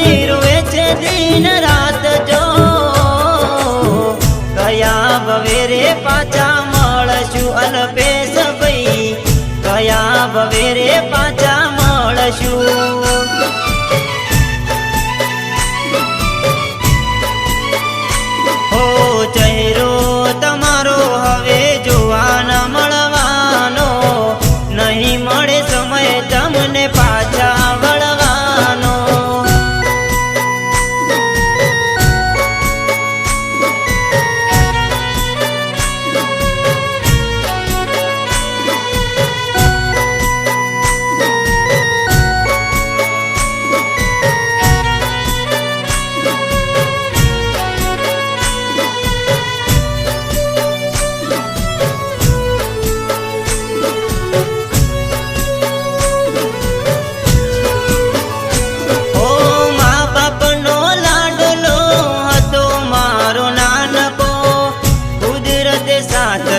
ભાઈ રોવે છે દિન રાત જો કયા ભવેરે પાછા મળશું અલ્પેશ ભાઈ કયા ભવેરે પાછા મળશું હો ચહેરો તમારો હવે જોવા ન મળવાનો નહીં મળે સમય તમને પાછા વળવાનો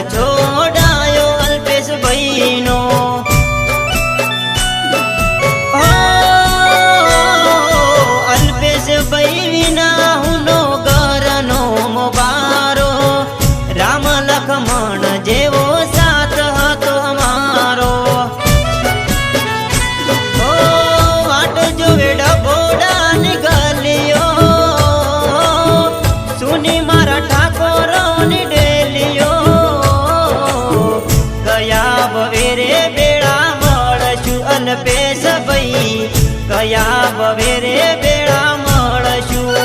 છોડાયો અલ્પેશ ભાઈનો અલ્પેશ ભાઈ વિના હુનો ઘરનો મોબારો રામ લખમણ જેવો સાથ હતો અમારો વાટ જોવે ડબોડા નીકળ્યો સુની મારા ઠાકોરોની ડેલીઓ ભવેરે બેડા મળશું અલ્પેશ ભાઈ કયા ભવેરે બેડા મળશું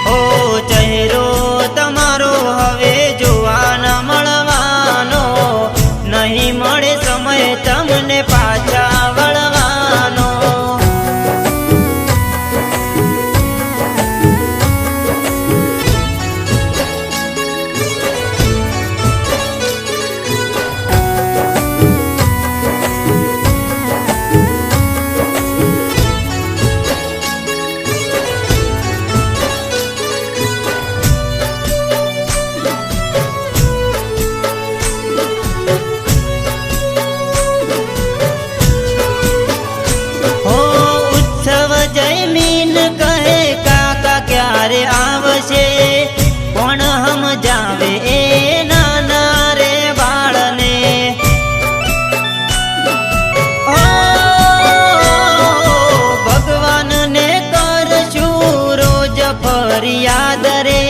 ઓ ચહેરો તમારો હવે જોવા ન મળવાનો નહીં મળે સમય તમને પાછા વળવાનો ક્યારે આવશે કોણ સમજાવે એ નાના રે બાળને ભગવાનને કરશું રોજ ફરિયાદ રે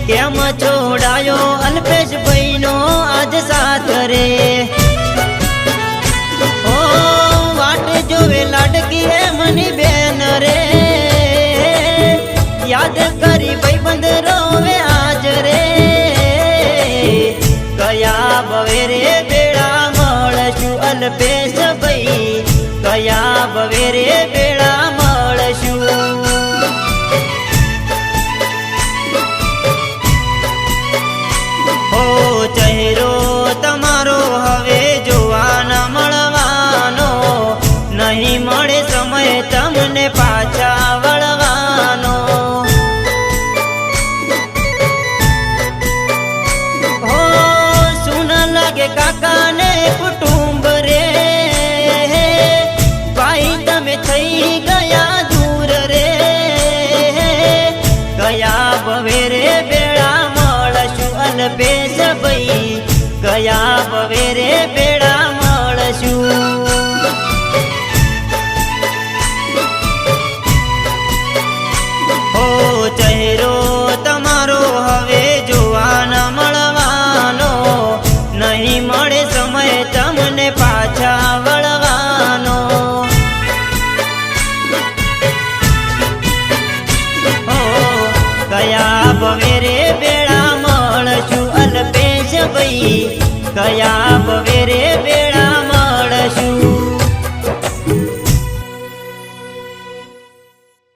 કેમ છોડાયો અલ્પેશ ભાઈનો આજ સાથ રે વાટ જોવે લાડકી હે મની બેન રે યાદ કરી ભાઈબંધ રોવે આજ રે કયા ભવેરે બેડા મળશું અલ્પેશ ભાઈ કયા ભવેરે બેડા મળશું હો ચહેરો તમારો હવે જોવા ન મળવાનો નહીં મળે સમય તમને પાછા વળવાનો કાકાને કુટુંબ રે ભાઈ તમે થઈ ગયા દૂર રે કયા ભવેરે બેડા મળશું અલ્પેશ ભાઈ કયા ભવેરે બેડા મળશું હો ચહેરો તમારો હવે જોવા ન મળવાનો નહીં મળે સમય તમને પાછા વળવાનો કયા ભવેરે બેડા મળશું અલ્પેશ ભાઈ કયા ભવેરે